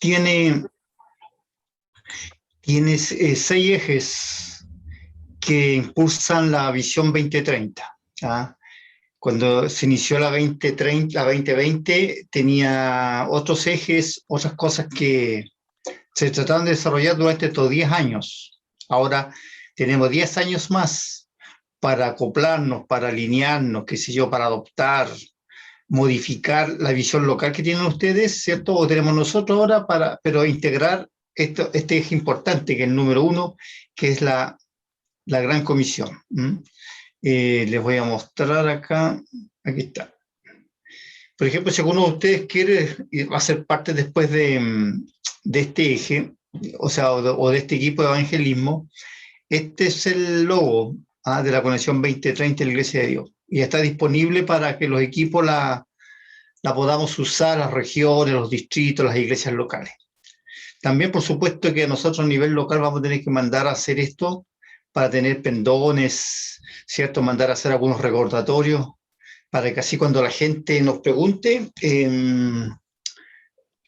tiene, tiene 6 ejes que impulsan la visión 2030. ¿Ah? Cuando se inició la 2030, la 2020, tenía otros ejes, otras cosas que se trataron de desarrollar durante estos 10 años. Ahora tenemos 10 años más para acoplarnos, para alinearnos, qué sé yo, para adoptar, modificar la visión local que tienen ustedes, ¿cierto? O tenemos nosotros ahora, pero integrar este eje importante, que es el número 1, que es la gran comisión. Les voy a mostrar acá, aquí está. Por ejemplo, si alguno de ustedes quiere y va a ser parte después de este eje, o sea, o de este equipo de evangelismo, este es el logo de la Conexión 2030 de la Iglesia de Dios. Y está disponible para que los equipos la podamos usar, las regiones, los distritos, las iglesias locales. También, por supuesto, que nosotros a nivel local vamos a tener que mandar a hacer esto para tener pendones, ¿cierto? Mandar a hacer algunos recordatorios para que así cuando la gente nos pregunte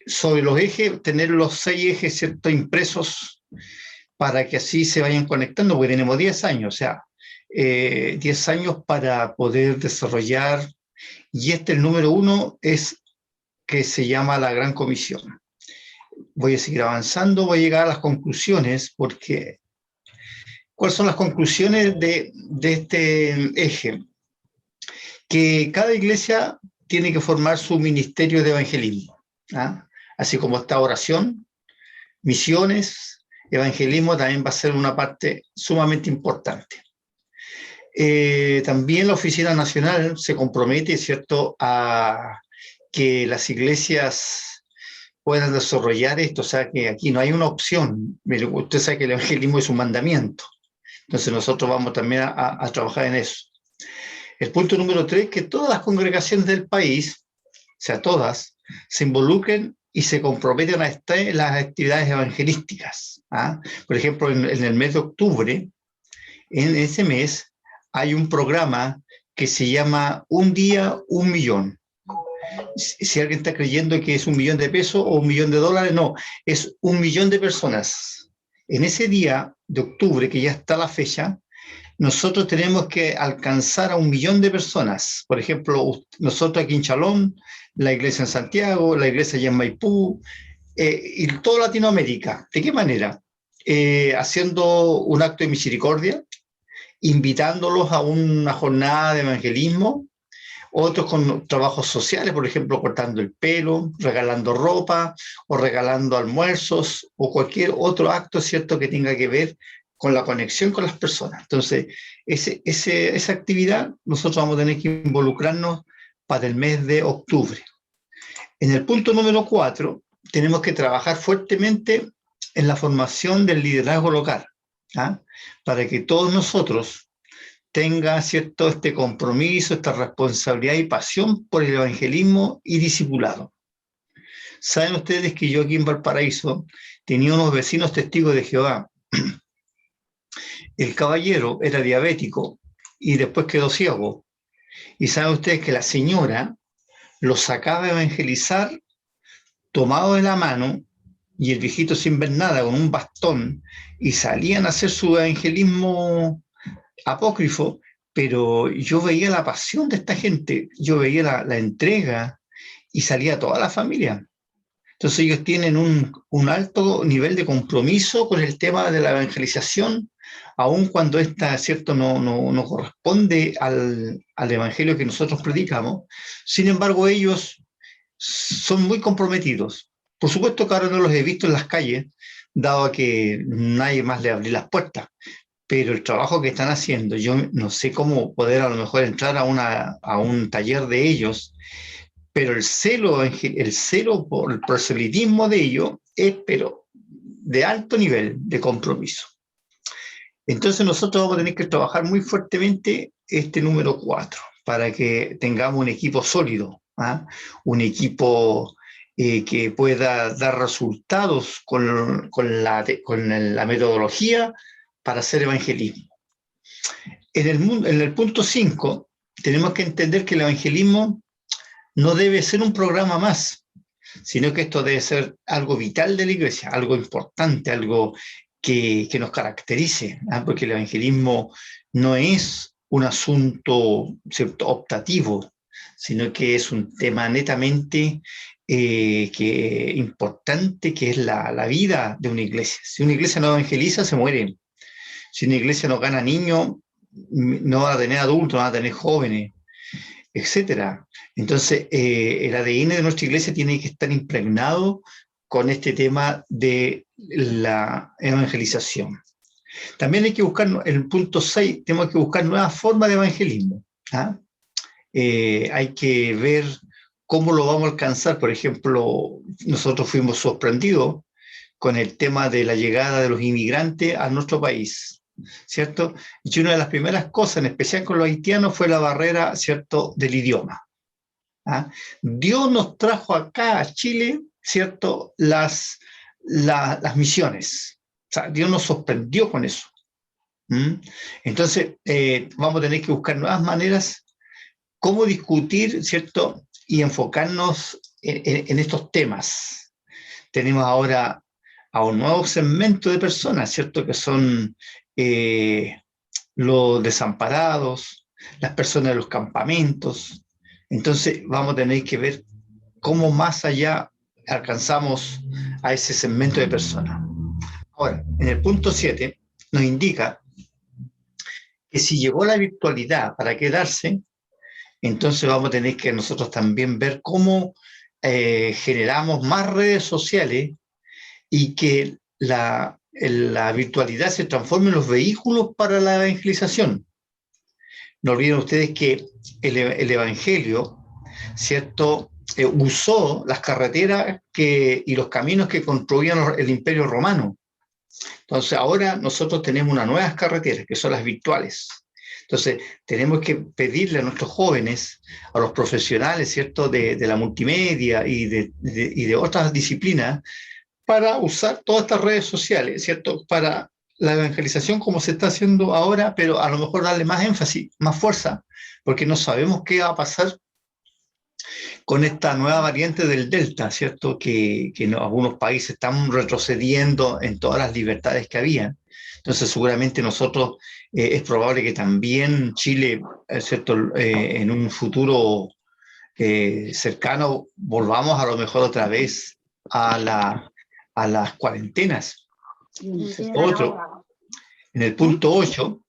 sobre los ejes, tener los 6 ejes, ¿cierto? Impresos para que así se vayan conectando, porque tenemos 10 años, o sea, 10 años para poder desarrollar, y el número 1 es que se llama la Gran Comisión. Voy a seguir avanzando, voy a llegar a las conclusiones, porque ¿cuáles son las conclusiones de este eje? Que cada iglesia tiene que formar su ministerio de evangelismo, ¿ah? Así como está oración, misiones, evangelismo también va a ser una parte sumamente importante. También la Oficina Nacional se compromete, ¿cierto?, a que las iglesias puedan desarrollar esto, o sea, que aquí no hay una opción. Usted sabe que el evangelismo es un mandamiento, entonces nosotros vamos también a trabajar en eso. El punto número 3, que todas las congregaciones del país, o sea, todas, se involucren y se comprometen a estar en las actividades evangelísticas. ¿Ah? Por ejemplo, en el mes de octubre, en ese mes, hay un programa que se llama Un Día, Un Millón. Si alguien está creyendo que es $1 millón o $1 millón, no, es 1 millón de personas. En ese día de octubre, que ya está la fecha, nosotros tenemos que alcanzar a 1 millón de personas. Por ejemplo, nosotros aquí en Chalón, la iglesia en Santiago, la iglesia allá en Maipú, y toda Latinoamérica. ¿De qué manera? Haciendo un acto de misericordia, invitándolos a una jornada de evangelismo, otros con trabajos sociales, por ejemplo, cortando el pelo, regalando ropa o regalando almuerzos o cualquier otro acto, ¿cierto?, que tenga que ver con la conexión con las personas. Entonces, esa actividad nosotros vamos a tener que involucrarnos para el mes de octubre. En el punto número 4, tenemos que trabajar fuertemente en la formación del liderazgo local, ¿ah? Para que todos nosotros tenga, ¿cierto?, este compromiso, esta responsabilidad y pasión por el evangelismo y discipulado. Saben ustedes que yo aquí en Valparaíso tenía unos vecinos testigos de Jehová. El caballero era diabético y después quedó ciego. Y saben ustedes que la señora lo sacaba a evangelizar tomado de la mano, y el viejito sin ver nada, con un bastón, y salían a hacer su evangelismo apócrifo, pero yo veía la pasión de esta gente, yo veía la entrega, y salía toda la familia. Entonces ellos tienen un alto nivel de compromiso con el tema de la evangelización, aun cuando esta, ¿cierto?, no corresponde al evangelio que nosotros predicamos. Sin embargo, ellos son muy comprometidos. Por supuesto que ahora no los he visto en las calles, dado que nadie más le abrió las puertas, pero el trabajo que están haciendo, yo no sé cómo poder a lo mejor entrar a un taller de ellos, pero el celo por el proselitismo de ellos es, pero de alto nivel de compromiso. Entonces nosotros vamos a tener que trabajar muy fuertemente este número 4 para que tengamos un equipo sólido, ¿ah? Un equipo que pueda dar resultados con la metodología para hacer evangelismo. En el punto 5 tenemos que entender que el evangelismo no debe ser un programa más, sino que esto debe ser algo vital de la iglesia, algo importante, algo que nos caracterice, ¿ah? Porque el evangelismo no es un asunto, ¿cierto?, optativo, sino que es un tema netamente importante, que es la vida de una iglesia. Si una iglesia no evangeliza, se muere. Si una iglesia no gana niños, no va a tener adultos, no va a tener jóvenes, etcétera. Entonces, el ADN de nuestra iglesia tiene que estar impregnado con este tema de la evangelización. También hay que buscar, en el punto 6, tenemos que buscar nuevas formas de evangelismo. ¿Ah? Hay que ver cómo lo vamos a alcanzar. Por ejemplo, nosotros fuimos sorprendidos con el tema de la llegada de los inmigrantes a nuestro país, ¿cierto? Y una de las primeras cosas, en especial con los haitianos, fue la barrera, ¿cierto?, del idioma. ¿Ah? Dios nos trajo acá a Chile, ¿cierto?, las misiones. O sea, Dios nos sorprendió con eso. Entonces, vamos a tener que buscar nuevas maneras, cómo discutir, ¿cierto?, y enfocarnos en estos temas. Tenemos ahora a un nuevo segmento de personas, ¿cierto?, que son los desamparados, las personas de los campamentos. Entonces vamos a tener que ver cómo más allá alcanzamos a ese segmento de personas. Ahora, en el punto 7 nos indica que si llegó la virtualidad para quedarse, entonces vamos a tener que nosotros también ver cómo generamos más redes sociales y que la virtualidad se transforme en los vehículos para la evangelización. No olviden ustedes que el Evangelio, ¿cierto?, usó las carreteras y los caminos que construían el Imperio Romano. Entonces ahora nosotros tenemos unas nuevas carreteras, que son las virtuales. Entonces tenemos que pedirle a nuestros jóvenes, a los profesionales, ¿cierto?, de la multimedia y de otras disciplinas, para usar todas estas redes sociales, ¿cierto?, para la evangelización como se está haciendo ahora, pero a lo mejor darle más énfasis, más fuerza, porque no sabemos qué va a pasar con esta nueva variante del Delta, ¿cierto?, que en algunos países están retrocediendo en todas las libertades que había. Entonces seguramente nosotros, es probable que también Chile, ¿cierto?, en un futuro cercano, volvamos a lo mejor otra vez a las cuarentenas. Otro, en el punto 8,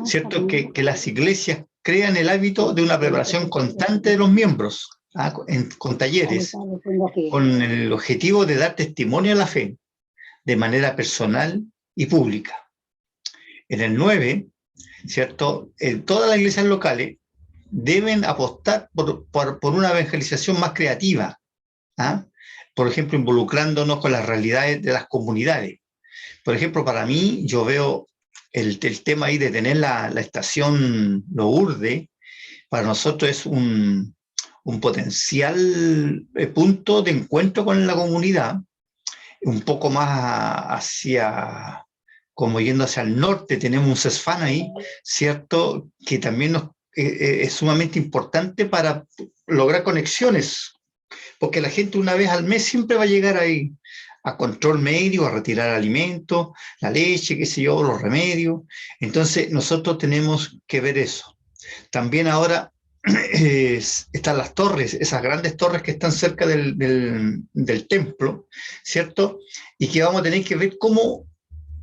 ¿cierto?, que las iglesias crean el hábito de una preparación constante de los miembros, con talleres, con el objetivo de dar testimonio a la fe de manera personal y pública. En el 9, ¿cierto?, todas las iglesias locales deben apostar por una evangelización más creativa, ¿ah? Por ejemplo, involucrándonos con las realidades de las comunidades. Por ejemplo, para mí, yo veo el tema ahí de tener la estación Lourdes, para nosotros es un potencial punto de encuentro con la comunidad, un poco más hacia, como yendo hacia el norte, tenemos un CESFAN ahí, ¿cierto?, que también es sumamente importante para lograr conexiones, porque la gente una vez al mes siempre va a llegar ahí a control médico, a retirar alimentos, la leche, qué sé yo, los remedios. Entonces nosotros tenemos que ver eso. También ahora están las torres, esas grandes torres que están cerca del templo, ¿cierto? Y que vamos a tener que ver cómo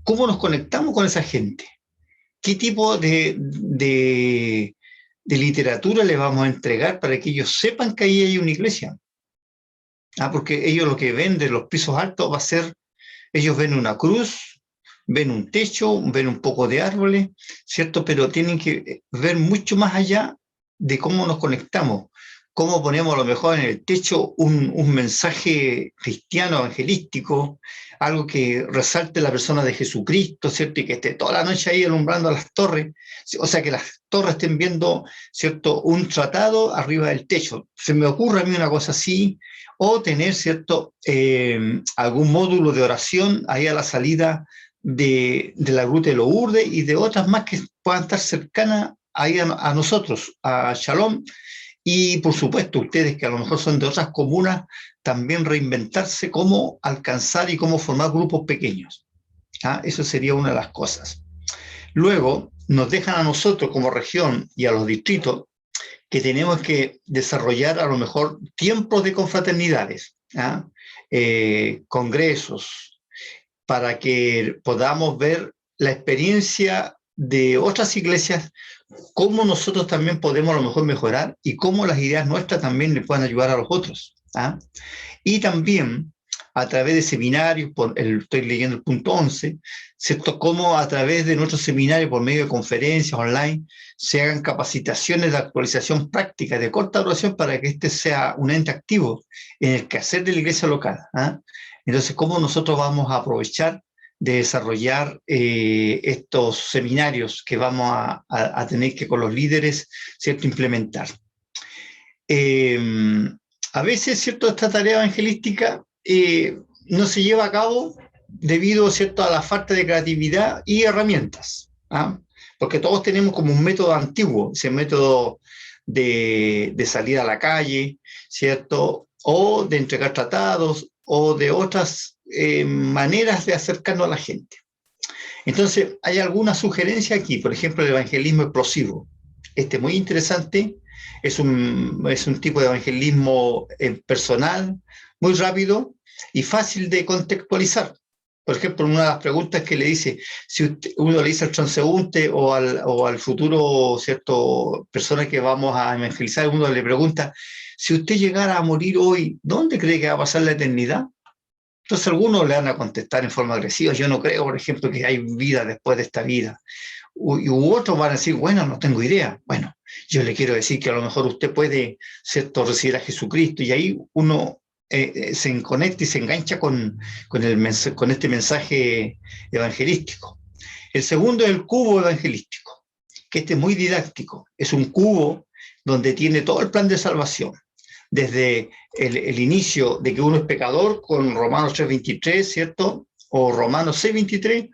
nos conectamos con esa gente. ¿Qué tipo de literatura les vamos a entregar para que ellos sepan que ahí hay una iglesia? Porque ellos lo que ven de los pisos altos va a ser, ellos ven una cruz, ven un techo, ven un poco de árboles, ¿cierto? Pero tienen que ver mucho más allá de cómo nos conectamos, cómo ponemos a lo mejor en el techo un mensaje cristiano, evangelístico, algo que resalte la persona de Jesucristo, ¿cierto? Y que esté toda la noche ahí alumbrando a las torres, o sea, que las torres estén viendo, ¿cierto?, un tratado arriba del techo. Se me ocurre a mí una cosa así, o tener, ¿cierto?, algún módulo de oración ahí a la salida de la Gruta de Lourdes y de otras más que puedan estar cercanas ahí a nosotros, a Shalom, Y por supuesto, ustedes que a lo mejor son de otras comunas, también reinventarse cómo alcanzar y cómo formar grupos pequeños. ¿Ah? Eso sería una de las cosas. Luego, nos dejan a nosotros como región y a los distritos que tenemos que desarrollar a lo mejor tiempos de confraternidades, ¿ah? Congresos, para que podamos ver la experiencia de otras iglesias, cómo nosotros también podemos a lo mejor mejorar y cómo las ideas nuestras también le puedan ayudar a los otros. ¿Ah? Y también a través de seminarios, estoy leyendo el punto 11, ¿cierto? Cómo a través de nuestros seminarios, por medio de conferencias online, se hagan capacitaciones de actualización práctica de corta duración para que este sea un ente activo en el quehacer de la iglesia local. ¿Ah? Entonces, ¿cómo nosotros vamos a aprovechar de desarrollar estos seminarios que vamos a tener que con los líderes, ¿cierto?, implementar? A veces, ¿cierto?, esta tarea evangelística no se lleva a cabo debido, ¿cierto?, a la falta de creatividad y herramientas. ¿Ah? Porque todos tenemos como un método antiguo, ese método de salir a la calle, ¿cierto?, o de entregar tratados, o de otras maneras de acercarnos a la gente. Entonces, hay alguna sugerencia aquí, por ejemplo, el evangelismo explosivo. Este es muy interesante, es un tipo de evangelismo personal, muy rápido y fácil de contextualizar. Por ejemplo, una de las preguntas que le dice, si uno le dice al transeúnte o al futuro, ¿cierto?, persona que vamos a evangelizar, uno le pregunta, si usted llegara a morir hoy, ¿dónde cree que va a pasar la eternidad? Entonces algunos le van a contestar en forma agresiva, yo no creo, por ejemplo, que hay vida después de esta vida. U otros van a decir, bueno, no tengo idea. Bueno, yo le quiero decir que a lo mejor usted puede, ¿cierto?, recibir a Jesucristo, y ahí uno se conecta y se engancha con este mensaje evangelístico. El segundo es el cubo evangelístico, que este es muy didáctico. Es un cubo donde tiene todo el plan de salvación, desde el inicio de que uno es pecador con Romanos 3:23, ¿cierto?, o Romanos 6:23,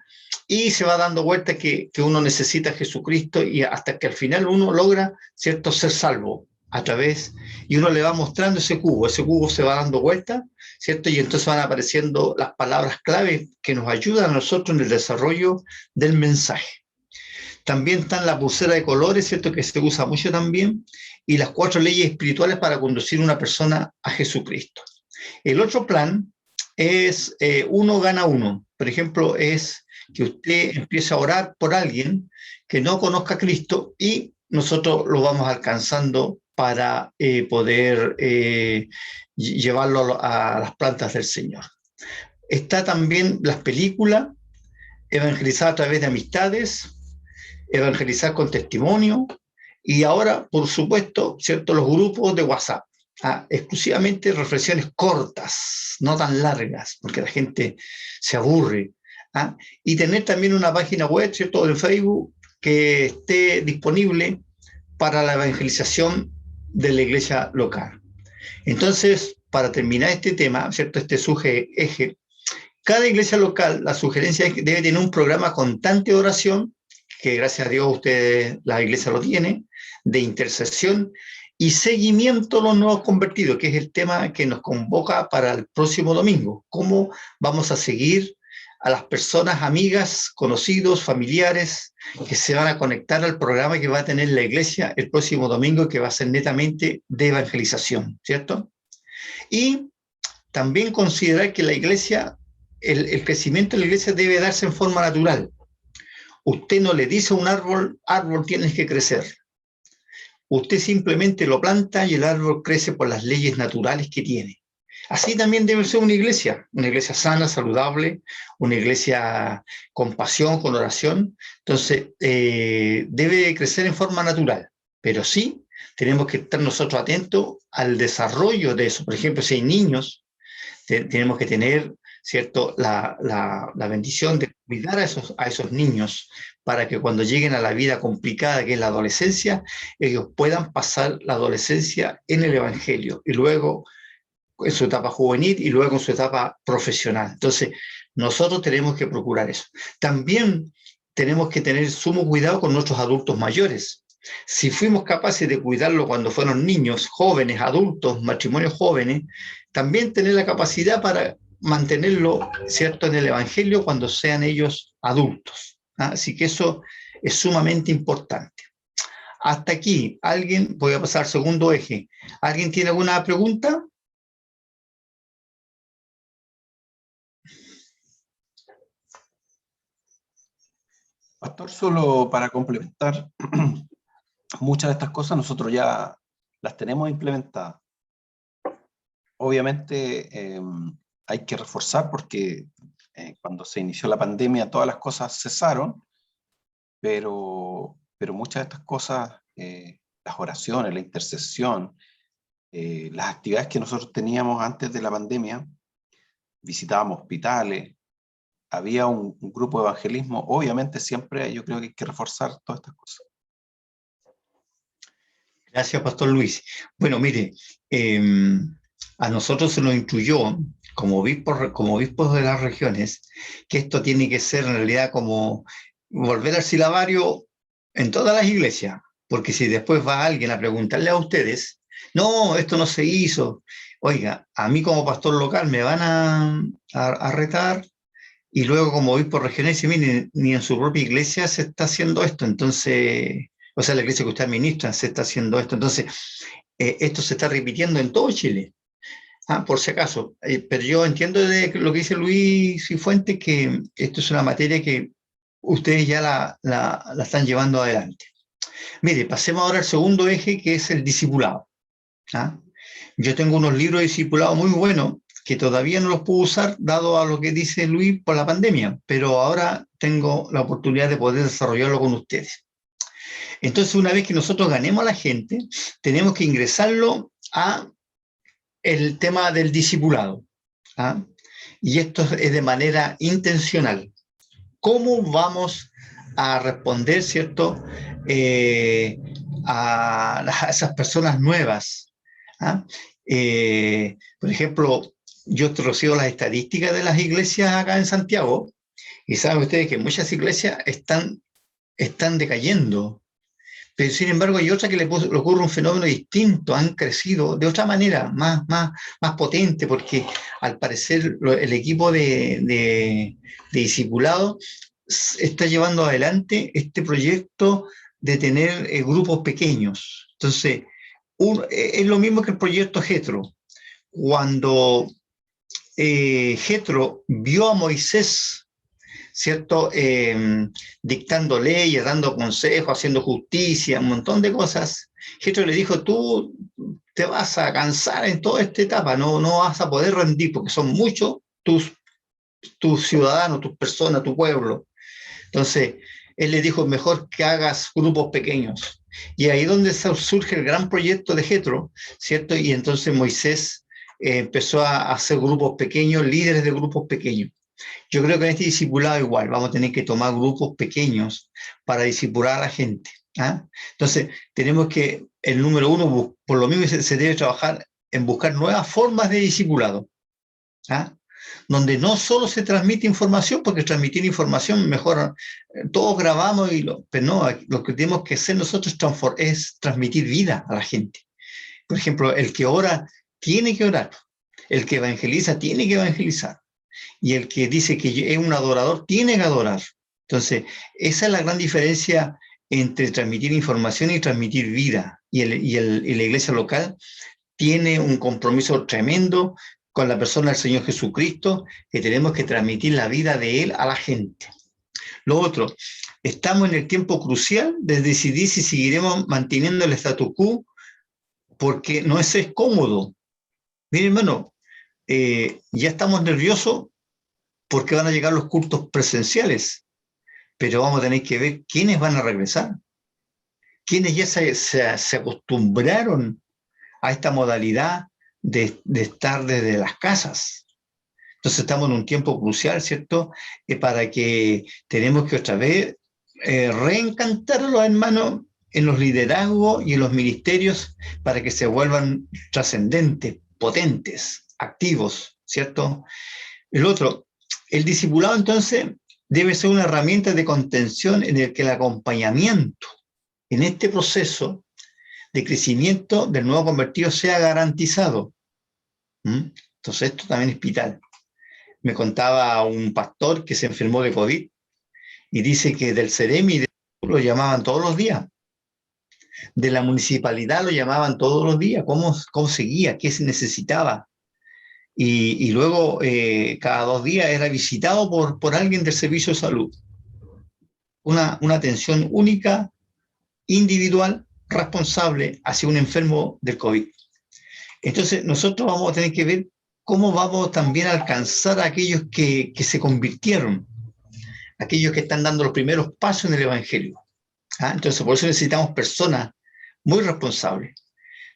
y se va dando vuelta que uno necesita a Jesucristo y hasta que al final uno logra, ¿cierto?, ser salvo a través, y uno le va mostrando ese cubo se va dando vuelta, ¿cierto?, y entonces van apareciendo las palabras clave que nos ayudan a nosotros en el desarrollo del mensaje. También están la pulsera de colores, ¿cierto?, que se usa mucho también, y las 4 leyes espirituales para conducir a una persona a Jesucristo. El otro plan es uno gana uno. Por ejemplo, es que usted empiece a orar por alguien que no conozca a Cristo y nosotros lo vamos alcanzando para poder llevarlo a las plantas del Señor. Está también las películas, evangelizar a través de amistades, evangelizar con testimonio, y ahora, por supuesto, ¿cierto?, los grupos de WhatsApp. Exclusivamente reflexiones cortas, no tan largas, porque la gente se aburre. Y tener también una página web, ¿cierto?, en Facebook que esté disponible para la evangelización de la iglesia local. Entonces, para terminar este tema, ¿cierto?, este eje, cada iglesia local, la sugerencia es que debe tener un programa constante de oración, que gracias a Dios la iglesia lo tiene, de intercesión y seguimiento a los nuevos convertidos, que es el tema que nos convoca para el próximo domingo. ¿Cómo vamos a seguir a las personas, amigas, conocidos, familiares, que se van a conectar al programa que va a tener la iglesia el próximo domingo, que va a ser netamente de evangelización, ¿cierto? Y también considerar que la iglesia, el crecimiento de la iglesia debe darse en forma natural. Usted no le dice a un árbol, tienes que crecer. Usted simplemente lo planta y el árbol crece por las leyes naturales que tiene. Así también debe ser una iglesia sana, saludable, una iglesia con pasión, con oración. Entonces, debe crecer en forma natural, pero sí tenemos que estar nosotros atentos al desarrollo de eso. Por ejemplo, si hay niños, tenemos que tener, ¿cierto?, la bendición de cuidar a esos niños para que cuando lleguen a la vida complicada que es la adolescencia, ellos puedan pasar la adolescencia en el Evangelio y luego en su etapa juvenil y luego en su etapa profesional. Entonces, nosotros tenemos que procurar eso. También tenemos que tener sumo cuidado con nuestros adultos mayores. Si fuimos capaces de cuidarlo cuando fueron niños, jóvenes, adultos, matrimonios jóvenes, también tener la capacidad para mantenerlo, ¿cierto?, en el Evangelio cuando sean ellos adultos. ¿Ah? Así que eso es sumamente importante. Hasta aquí, alguien, voy a pasar al segundo eje. ¿Alguien tiene alguna pregunta? Pastor, solo para complementar, muchas de estas cosas nosotros ya las tenemos implementadas. Obviamente hay que reforzar porque cuando se inició la pandemia todas las cosas cesaron, pero muchas de estas cosas, las oraciones, la intercesión, las actividades que nosotros teníamos antes de la pandemia, visitábamos hospitales, había un grupo de evangelismo, obviamente siempre yo creo que hay que reforzar todas estas cosas. Gracias, Pastor Luis. Bueno, mire, a nosotros se nos instruyó, como obispos de las regiones, que esto tiene que ser en realidad como volver al silabario en todas las iglesias, porque si después va alguien a preguntarle a ustedes, no, esto no se hizo, oiga, a mí como pastor local me van a retar, y luego como obispo regional dice, mire, ni en su propia iglesia se está haciendo esto, entonces, o sea, la iglesia que usted administra se está haciendo esto, entonces, esto se está repitiendo en todo Chile. Ah, por si acaso, pero yo entiendo de lo que dice Luis Cifuentes, que esto es una materia que ustedes ya la están llevando adelante. Mire, pasemos ahora al segundo eje, que es el discipulado. ¿Ah? Yo tengo unos libros de discipulado muy buenos que todavía no los puedo usar, dado a lo que dice Luis por la pandemia, pero ahora tengo la oportunidad de poder desarrollarlo con ustedes. Entonces, una vez que nosotros ganemos a la gente, tenemos que ingresarlo a el tema del discipulado. ¿Ah? Y esto es de manera intencional. ¿Cómo vamos a responder, cierto, a esas personas nuevas? ¿Ah? Por ejemplo, yo recibo las estadísticas de las iglesias acá en Santiago y saben ustedes que muchas iglesias están decayendo. Pero sin embargo hay otras que le ocurre un fenómeno distinto, han crecido de otra manera, más potente, porque al parecer el equipo de discipulado está llevando adelante este proyecto de tener grupos pequeños. Entonces, es lo mismo que el proyecto Jetro. Cuando Jetro vio a Moisés, ¿cierto? Dictando leyes, dando consejos, haciendo justicia, un montón de cosas. Jetro le dijo, tú te vas a cansar en toda esta etapa, no vas a poder rendir porque son muchos tus ciudadanos, tus personas, tu pueblo. Entonces, él le dijo, mejor que hagas grupos pequeños. Y ahí es donde surge el gran proyecto de Jetro, ¿cierto? Y entonces Moisés empezó a hacer grupos pequeños, líderes de grupos pequeños. Yo creo que en este discipulado igual vamos a tener que tomar grupos pequeños para discipular a la gente. ¿Ah? Entonces, tenemos que, el número uno, por lo mismo se debe trabajar en buscar nuevas formas de discipulado. ¿Ah? Donde no solo se transmite información, porque transmitir información mejor, todos grabamos, pero no, lo que tenemos que hacer nosotros es transmitir vida a la gente. Por ejemplo, el que ora tiene que orar, el que evangeliza tiene que evangelizar, y el que dice que es un adorador tiene que adorar. Entonces, esa es la gran diferencia entre transmitir información y transmitir vida. Y la iglesia local tiene un compromiso tremendo con la persona del Señor Jesucristo, que tenemos que transmitir la vida de Él a la gente. Lo otro, estamos en el tiempo crucial de decidir si seguiremos manteniendo el status quo, porque no es cómodo. Miren, hermano, ya estamos nerviosos porque van a llegar los cultos presenciales, pero vamos a tener que ver quiénes van a regresar, quiénes ya se acostumbraron a esta modalidad de estar desde las casas. Entonces estamos en un tiempo crucial, ¿cierto? Para que tenemos que otra vez reencantar a los hermanos en los liderazgos y en los ministerios para que se vuelvan trascendentes, potentes, activos, ¿cierto? El otro, el discipulado entonces debe ser una herramienta de contención en el que el acompañamiento en este proceso de crecimiento del nuevo convertido sea garantizado. Entonces esto también es vital. Me contaba un pastor que se enfermó de COVID y dice que del Ceremi lo llamaban todos los días, de la municipalidad lo llamaban todos los días, cómo seguía, qué se necesitaba. Y luego cada 2 días era visitado por alguien del servicio de salud. Una atención única, individual, responsable hacia un enfermo del COVID. Entonces nosotros vamos a tener que ver cómo vamos también a alcanzar a aquellos que se convirtieron, aquellos que están dando los primeros pasos en el Evangelio. Entonces por eso necesitamos personas muy responsables.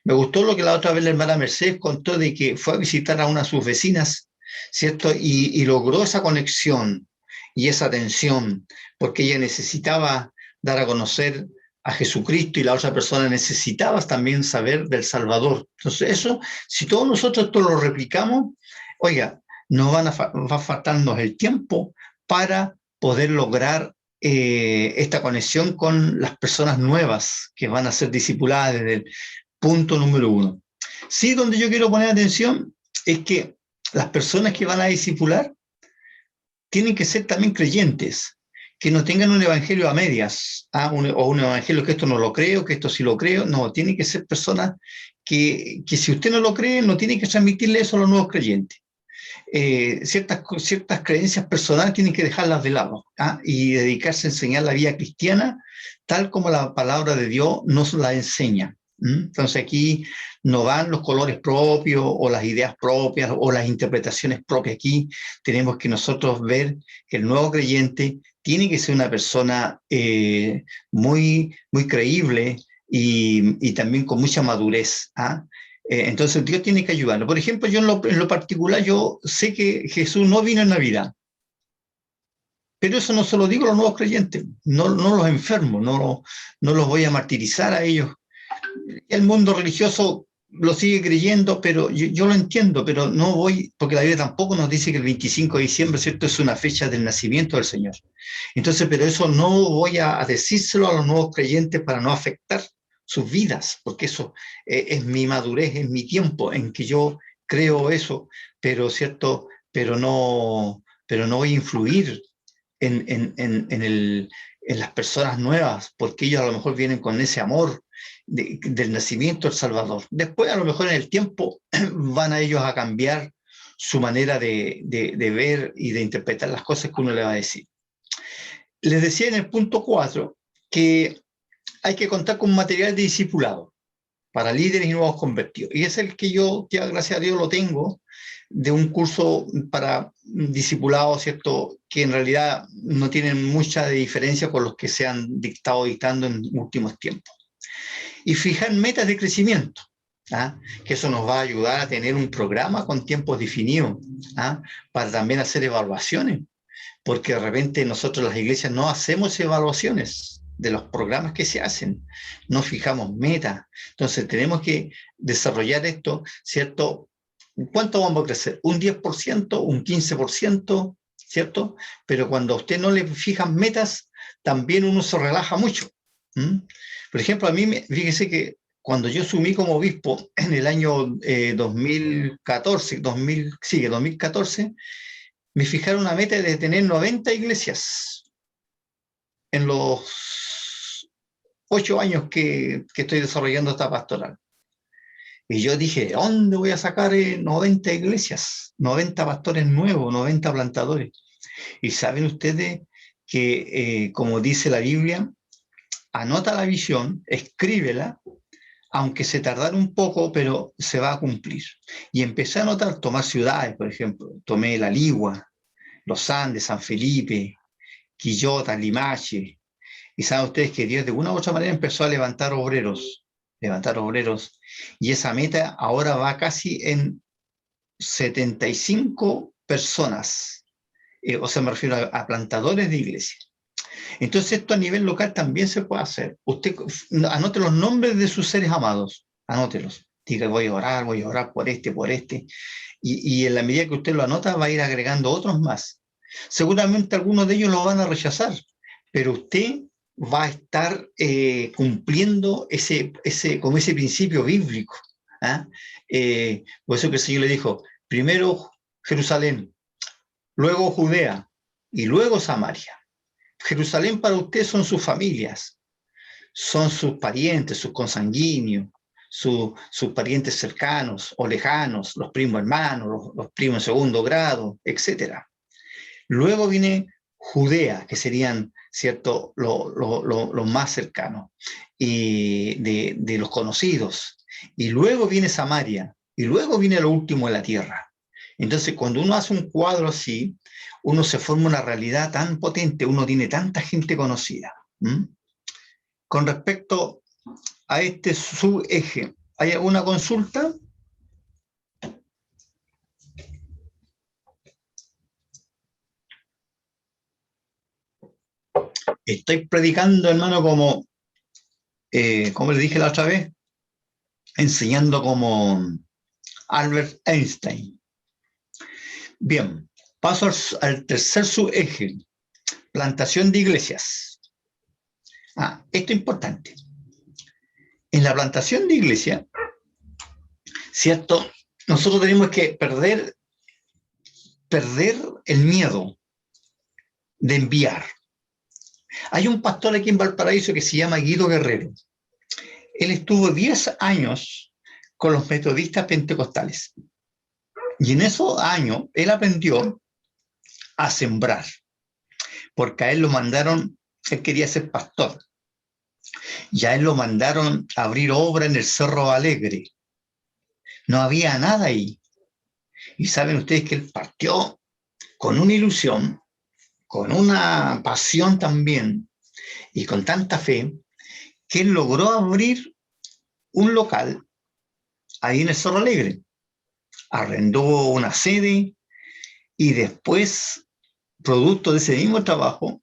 Me gustó lo que la otra vez la hermana Mercedes contó de que fue a visitar a una de sus vecinas, ¿cierto? Y logró esa conexión y esa atención, porque ella necesitaba dar a conocer a Jesucristo y la otra persona necesitaba también saber del Salvador. Entonces eso, si todos nosotros esto lo replicamos, oiga, nos va a faltarnos el tiempo para poder lograr esta conexión con las personas nuevas que van a ser discipuladas desde el punto número 1. Sí, donde yo quiero poner atención es que las personas que van a discipular tienen que ser también creyentes, que no tengan un evangelio a medias, o un evangelio que esto no lo creo, que esto sí lo creo. No, tienen que ser personas que si usted no lo cree, no tiene que transmitirle eso a los nuevos creyentes. Ciertas creencias personales tienen que dejarlas de lado y dedicarse a enseñar la vida cristiana tal como la palabra de Dios nos la enseña. Entonces aquí no van los colores propios o las ideas propias o las interpretaciones propias. Aquí tenemos que nosotros ver que el nuevo creyente tiene que ser una persona muy, muy creíble y también con mucha madurez. Entonces Dios tiene que ayudarlo. Por ejemplo, yo en lo particular, yo sé que Jesús no vino en Navidad. Pero eso no se lo digo a los nuevos creyentes, no los enfermo, no los voy a martirizar a ellos. El mundo religioso lo sigue creyendo, pero yo lo entiendo, pero no voy, porque la Biblia tampoco nos dice que el 25 de diciembre, ¿cierto?, es una fecha del nacimiento del Señor. Entonces, pero eso no voy a decírselo a los nuevos creyentes para no afectar sus vidas, porque eso es mi madurez, es mi tiempo en que yo creo eso, pero cierto, pero no voy a influir en las personas nuevas, porque ellos a lo mejor vienen con ese amor del nacimiento del Salvador. Después, a lo mejor en el tiempo, van a ellos a cambiar su manera de ver y de interpretar las cosas que uno le va a decir. Les decía en el punto 4 que hay que contar con material de discipulado para líderes y nuevos convertidos. Y es el que yo, ya gracias a Dios, lo tengo, de un curso para discipulados, ¿cierto?, que en realidad no tienen mucha diferencia con los que se han dictando en últimos tiempos. Y fijar metas de crecimiento, que eso nos va a ayudar a tener un programa con tiempos definidos, para también hacer evaluaciones, porque de repente nosotros las iglesias no hacemos evaluaciones de los programas que se hacen, no fijamos metas. Entonces tenemos que desarrollar esto, ¿cierto? ¿Cuánto vamos a crecer? ¿Un 10%? ¿Un 15%? ¿Cierto? Pero cuando a usted no le fijan metas, también uno se relaja mucho. Por ejemplo, a mí, fíjese que cuando yo asumí como obispo en el año 2014, me fijaron una meta de tener 90 iglesias en los 8 años que estoy desarrollando esta pastoral. Y yo dije, ¿dónde voy a sacar 90 iglesias? 90 pastores nuevos, 90 plantadores. Y saben ustedes que, como dice la Biblia, anota la visión, escríbela, aunque se tardara un poco, pero se va a cumplir. Y empecé a anotar, tomar ciudades, por ejemplo. Tomé La Ligua, Los Andes, San Felipe, Quillota, Limache. Y saben ustedes que Dios de una u otra manera empezó a levantar obreros, y esa meta ahora va casi en 75 personas, o sea, me refiero a plantadores de iglesias. Entonces esto a nivel local también se puede hacer. Usted anote los nombres de sus seres amados, anótelos. Diga, voy a orar por este, y en la medida que usted lo anota va a ir agregando otros más. Seguramente algunos de ellos lo van a rechazar, pero usted va a estar cumpliendo como ese principio bíblico. ¿Ah? Por eso que el Señor le dijo, primero Jerusalén, luego Judea y luego Samaria. Jerusalén para usted son sus familias, son sus parientes, sus consanguíneos, sus parientes cercanos o lejanos, los primos hermanos, los primos en segundo grado, etc. Luego viene Judea, que serían, ¿cierto?, los más cercanos y de los conocidos. Y luego viene Samaria, y luego viene lo último de la tierra. Entonces, cuando uno hace un cuadro así, uno se forma una realidad tan potente, uno tiene tanta gente conocida. ¿Mm? Con respecto a este subeje, ¿hay alguna consulta? Estoy predicando, hermano, como le dije la otra vez, enseñando como Albert Einstein. Bien, paso al tercer subeje, plantación de iglesias. Esto es importante. En la plantación de iglesia, ¿cierto? Nosotros tenemos que perder el miedo de enviar. Hay un pastor aquí en Valparaíso que se llama Guido Guerrero. Él estuvo 10 años con los metodistas pentecostales. Y en esos años él aprendió a sembrar, porque a él lo mandaron, él quería ser pastor, y a él lo mandaron a abrir obra en el Cerro Alegre. No había nada ahí. Y saben ustedes que él partió con una ilusión, con una pasión también, y con tanta fe, que él logró abrir un local ahí en el Cerro Alegre. Arrendó una sede y después, producto de ese mismo trabajo,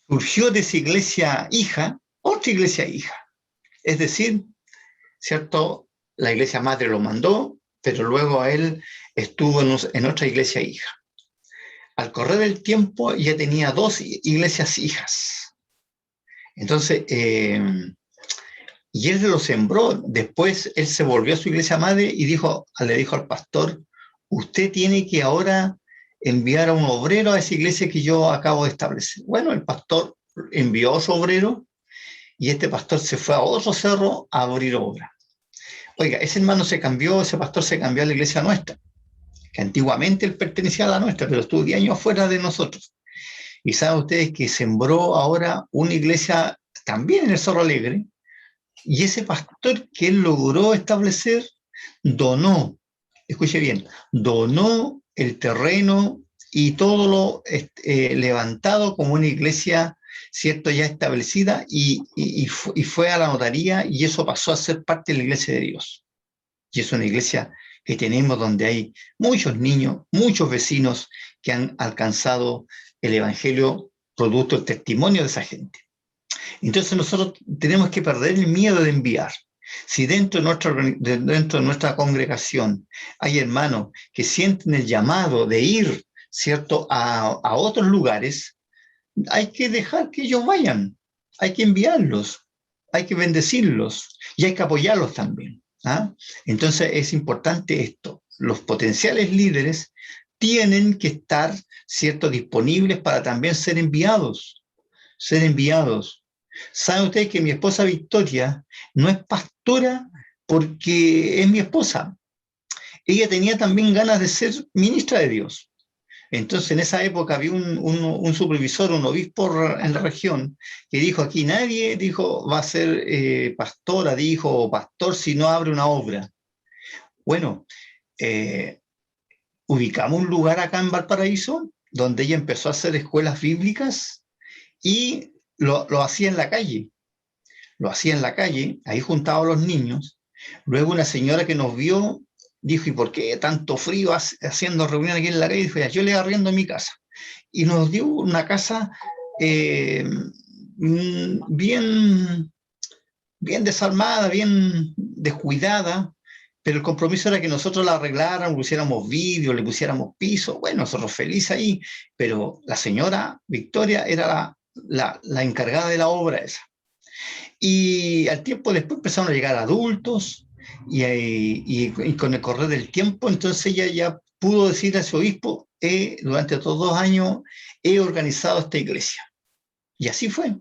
surgió de esa iglesia hija, otra iglesia hija. Es decir, ¿cierto? La iglesia madre lo mandó, pero luego a él estuvo en otra iglesia hija. Al correr del tiempo ya tenía 2 iglesias hijas. Entonces, y él lo sembró. Después él se volvió a su iglesia madre y le dijo al pastor, usted tiene que ahora enviar a un obrero a esa iglesia que yo acabo de establecer. Bueno, el pastor envió a su obrero y este pastor se fue a otro cerro a abrir obra. Oiga, ese pastor se cambió a la iglesia nuestra, que antiguamente él pertenecía a la nuestra, pero estuvo 10 años fuera de nosotros. Y saben ustedes que sembró ahora una iglesia también en el Cerro Alegre, y ese pastor que él logró establecer donó, escuche bien, donó el terreno y todo lo levantado como una iglesia, ¿cierto?, ya establecida, y fue a la notaría, y eso pasó a ser parte de la iglesia de Dios. Y es una iglesia que tenemos donde hay muchos niños, muchos vecinos que han alcanzado el evangelio producto del testimonio de esa gente. Entonces nosotros tenemos que perder el miedo de enviar. Si dentro de nuestra congregación hay hermanos que sienten el llamado de ir, ¿cierto?, a otros lugares, hay que dejar que ellos vayan, hay que enviarlos, hay que bendecirlos y hay que apoyarlos también. Entonces es importante esto. Los potenciales líderes tienen que estar, ¿cierto?, disponibles para también ser enviados. ¿Saben ustedes que mi esposa Victoria no es pastora porque es mi esposa? Ella tenía también ganas de ser ministra de Dios. Entonces, en esa época había un supervisor, un obispo en la región, que dijo, aquí nadie, va a ser pastora, o pastor, si no abre una obra. Bueno, ubicamos un lugar acá en Valparaíso, donde ella empezó a hacer escuelas bíblicas, y lo hacía en la calle. Ahí juntaba a los niños. Luego una señora que nos vio dijo, ¿y por qué tanto frío haciendo reunión aquí en la calle? Dijo, yo le arriendo mi casa. Y nos dio una casa bien desarmada, bien descuidada, pero el compromiso era que nosotros la arregláramos, pusiéramos vidrio, le pusiéramos piso. Bueno, nosotros felices ahí, pero la señora Victoria era la encargada de la obra esa. Y al tiempo después empezaron a llegar adultos y con el correr del tiempo, entonces ella ya pudo decir a su obispo, durante estos 2 años he organizado esta iglesia. Y así fue.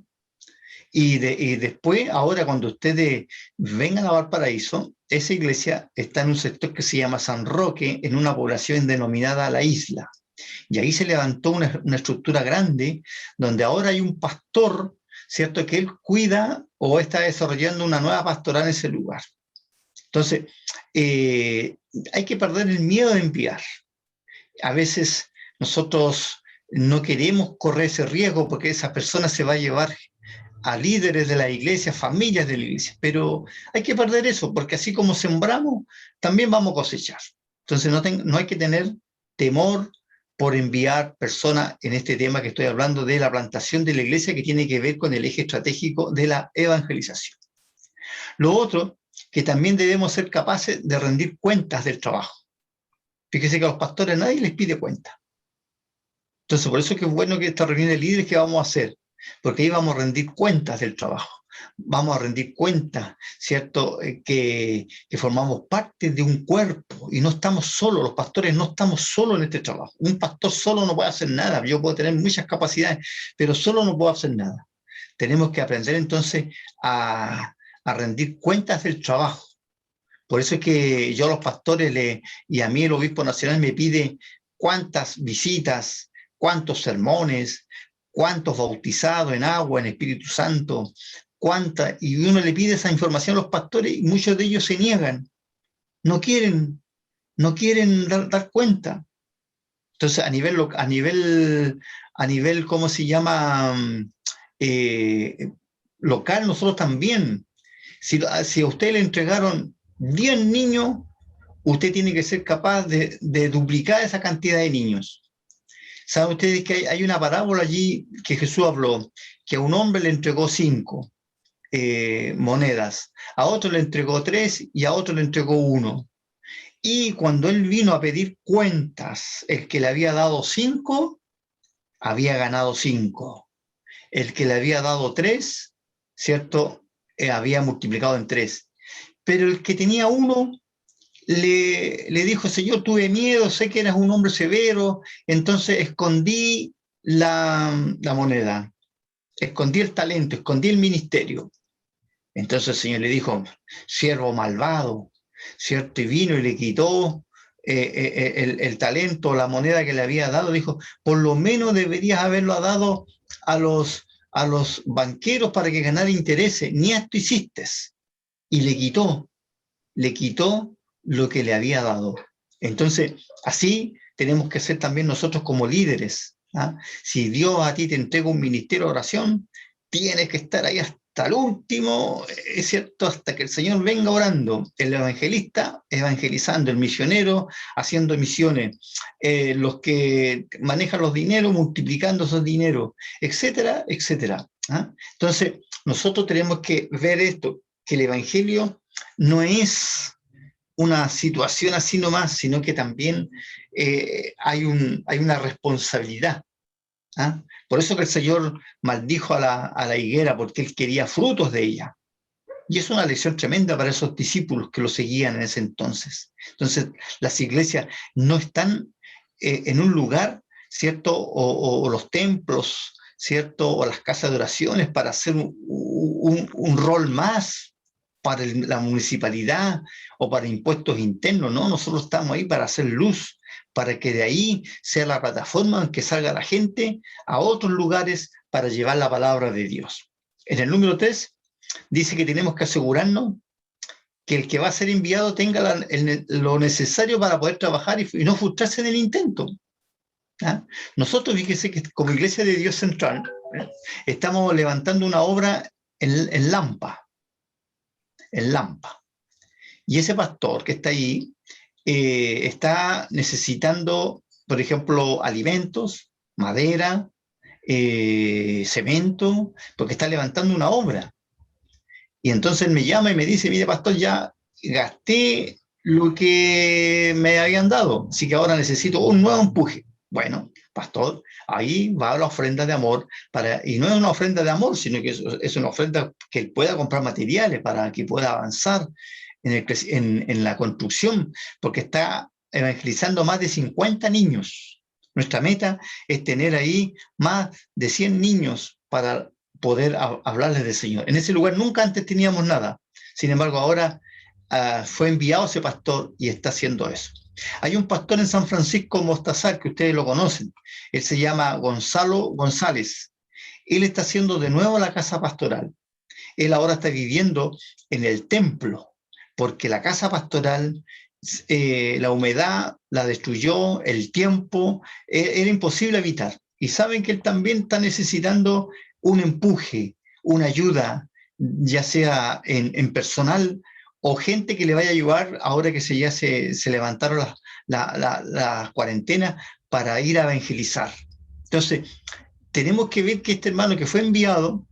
Y después, ahora cuando ustedes vengan a Valparaíso, esa iglesia está en un sector que se llama San Roque, en una población denominada La Isla. Y ahí se levantó una estructura grande, donde ahora hay un pastor, ¿cierto?, que él cuida o está desarrollando una nueva pastoral en ese lugar. Entonces, hay que perder el miedo de enviar. A veces nosotros no queremos correr ese riesgo porque esa persona se va a llevar a líderes de la iglesia, familias de la iglesia, pero hay que perder eso, porque así como sembramos, también vamos a cosechar. Entonces no hay que tener temor por enviar personas en este tema que estoy hablando de la plantación de la iglesia, que tiene que ver con el eje estratégico de la evangelización. Lo otro, que también debemos ser capaces de rendir cuentas del trabajo. Fíjese que a los pastores nadie les pide cuentas. Entonces, por eso es que es bueno que esta reunión de líderes que vamos a hacer, porque ahí vamos a rendir cuentas del trabajo. Vamos a rendir cuentas, ¿cierto?, que formamos parte de un cuerpo y no estamos solos, los pastores no estamos solos en este trabajo. Un pastor solo no puede hacer nada, yo puedo tener muchas capacidades, pero solo no puedo hacer nada. Tenemos que aprender entonces a rendir cuentas del trabajo. Por eso es que yo a los pastores y a mí el obispo nacional me pide cuántas visitas, cuántos sermones, cuántos bautizados en agua, en Espíritu Santo, y uno le pide esa información a los pastores y muchos de ellos se niegan, no quieren dar cuenta. Entonces, a nivel, ¿cómo se llama? Local, nosotros también. Si a usted le entregaron 10 niños, usted tiene que ser capaz de duplicar esa cantidad de niños. ¿Saben ustedes que hay una parábola allí que Jesús habló? Que a un hombre le entregó 5 monedas, a otro le entregó 3 y a otro le entregó 1. Y cuando él vino a pedir cuentas, el que le había dado 5, había ganado 5. El que le había dado 3, ¿cierto?, había multiplicado en 3. Pero el que tenía 1, le dijo: Señor, tuve miedo, sé que eras un hombre severo, entonces escondí la moneda, escondí el talento, escondí el ministerio. Entonces el Señor le dijo: siervo malvado, ¿cierto? Y vino y le quitó el talento, la moneda que le había dado. Dijo: por lo menos deberías haberlo dado a los banqueros para que ganara intereses. Ni esto hiciste. Y le quitó lo que le había dado. Entonces, así tenemos que ser también nosotros como líderes. ¿Ah? Si Dios a ti te entrega un ministerio de oración, tienes que estar ahí hasta el último, es cierto, hasta que el Señor venga orando. El evangelista evangelizando, el misionero haciendo misiones, los que manejan los dineros multiplicando esos dineros, etcétera, etcétera. ¿Ah? Entonces, nosotros tenemos que ver esto, que el evangelio no es una situación así nomás, sino que también hay una responsabilidad. ¿Ah? Por eso que el Señor maldijo a la higuera, porque Él quería frutos de ella. Y es una lección tremenda para esos discípulos que lo seguían en ese entonces. Entonces, las iglesias no están en un lugar, ¿cierto?, o los templos, ¿cierto?, o las casas de oraciones para hacer un rol más para la municipalidad o para impuestos internos. No, nosotros estamos ahí para hacer luz, para que de ahí sea la plataforma en que salga la gente a otros lugares para llevar la palabra de Dios. En el número 3 dice que tenemos que asegurarnos que el que va a ser enviado tenga lo necesario para poder trabajar y no frustrarse en el intento. ¿Ah? Nosotros, fíjese que como Iglesia de Dios Central, estamos levantando una obra en Lampa. Y ese pastor que está ahí está necesitando, por ejemplo, alimentos, madera, cemento, porque está levantando una obra. Y entonces me llama y me dice: mire, pastor, ya gasté lo que me habían dado, así que ahora necesito un nuevo empuje. Bueno, pastor, ahí va la ofrenda de amor, y no es una ofrenda de amor, sino que es una ofrenda que él pueda comprar materiales para que pueda avanzar en la construcción, porque está evangelizando más de 50 niños. Nuestra meta es tener ahí más de 100 niños para poder hablarles del Señor. En ese lugar nunca antes teníamos nada. Sin embargo, ahora fue enviado ese pastor y está haciendo eso. Hay un pastor en San Francisco Mostazal, que ustedes lo conocen. Él se llama Gonzalo González. Él está haciendo de nuevo la casa pastoral. Él ahora está viviendo en el templo, porque la casa pastoral, la humedad la destruyó, el tiempo, era imposible habitar. Y saben que él también está necesitando un empuje, una ayuda, ya sea en personal o gente que le vaya a ayudar ahora que ya se levantaron las cuarentenas para ir a evangelizar. Entonces, tenemos que ver que este hermano que fue enviado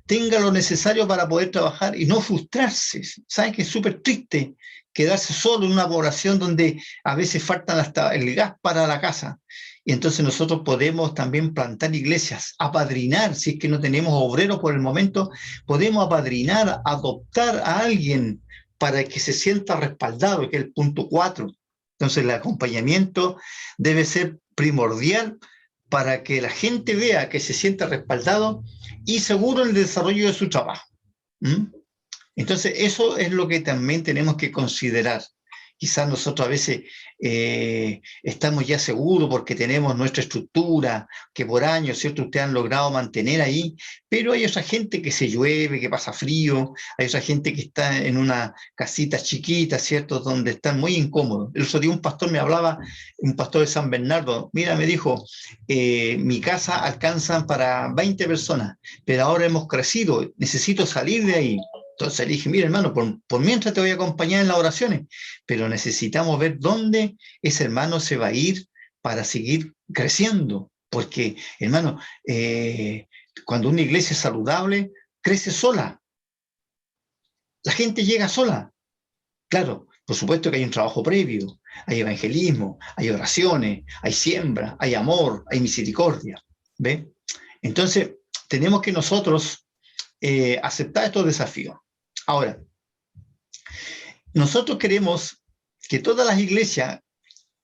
tenga lo necesario para poder trabajar y no frustrarse. ¿Saben que es súper triste quedarse solo en una población donde a veces faltan hasta el gas para la casa? Y entonces nosotros podemos también plantar iglesias, apadrinar, si es que no tenemos obreros por el momento, podemos apadrinar, adoptar a alguien para que se sienta respaldado, que es el punto 4. Entonces el acompañamiento debe ser primordial para que la gente vea que se sienta respaldado y seguro en el desarrollo de su trabajo. ¿Mm? Entonces, eso es lo que también tenemos que considerar. Quizás nosotros a veces estamos ya seguros porque tenemos nuestra estructura, que por años, ¿cierto?, ustedes han logrado mantener ahí, pero hay otra gente que se llueve, que pasa frío, hay otra gente que está en una casita chiquita, ¿cierto?, donde están muy incómodos. El otro día un pastor me hablaba, un pastor de San Bernardo, mira, me dijo, mi casa alcanza para 20 personas, pero ahora hemos crecido, necesito salir de ahí. Entonces le dije, mira hermano, por mientras te voy a acompañar en las oraciones, pero necesitamos ver dónde ese hermano se va a ir para seguir creciendo. Porque, hermano, cuando una iglesia es saludable, crece sola. La gente llega sola. Claro, por supuesto que hay un trabajo previo, hay evangelismo, hay oraciones, hay siembra, hay amor, hay misericordia. ¿Ve? Entonces, tenemos que nosotros aceptar estos desafíos. Ahora, nosotros queremos que todas las iglesias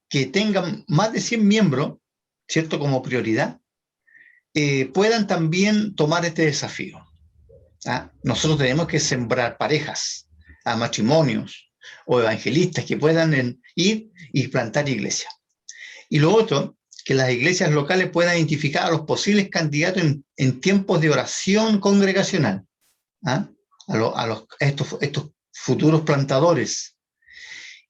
que tengan más de 100 miembros, ¿cierto?, como prioridad, puedan también tomar este desafío. ¿Ah? Nosotros tenemos que sembrar parejas, a matrimonios o evangelistas que puedan ir y plantar iglesias. Y lo otro, que las iglesias locales puedan identificar a los posibles candidatos en tiempos de oración congregacional. ¿Ah? A estos futuros plantadores,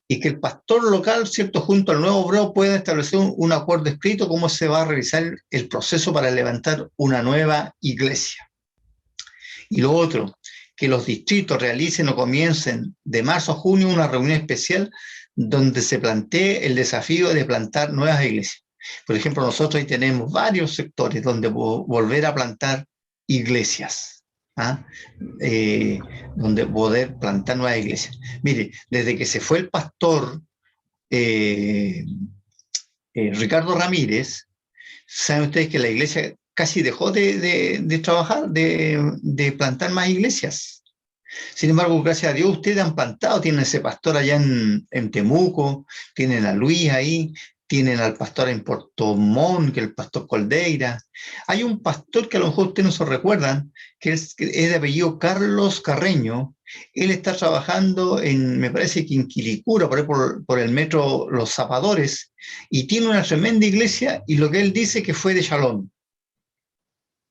y que el pastor local, ¿cierto?, junto al nuevo obrero pueda establecer un acuerdo escrito cómo se va a realizar el proceso para levantar una nueva iglesia. Y lo otro, que los distritos realicen o comiencen de marzo a junio una reunión especial donde se plantee el desafío de plantar nuevas iglesias. Por ejemplo, nosotros ahí tenemos varios sectores donde volver a plantar iglesias. ¿Ah? Donde poder plantar nuevas iglesias. Mire, desde que se fue el pastor Ricardo Ramírez, saben ustedes que la iglesia casi dejó de trabajar, de plantar más iglesias. Sin embargo, gracias a Dios, ustedes han plantado, tienen ese pastor allá en Temuco, tienen a Luis ahí, tienen al pastor en Puerto Montt, que es el pastor Coldeira. Hay un pastor que a lo mejor ustedes no se recuerdan, que es de apellido Carlos Carreño. Él está trabajando me parece que en Quilicura, por el metro Los Zapadores, y tiene una tremenda iglesia, y lo que él dice que fue de Shalom.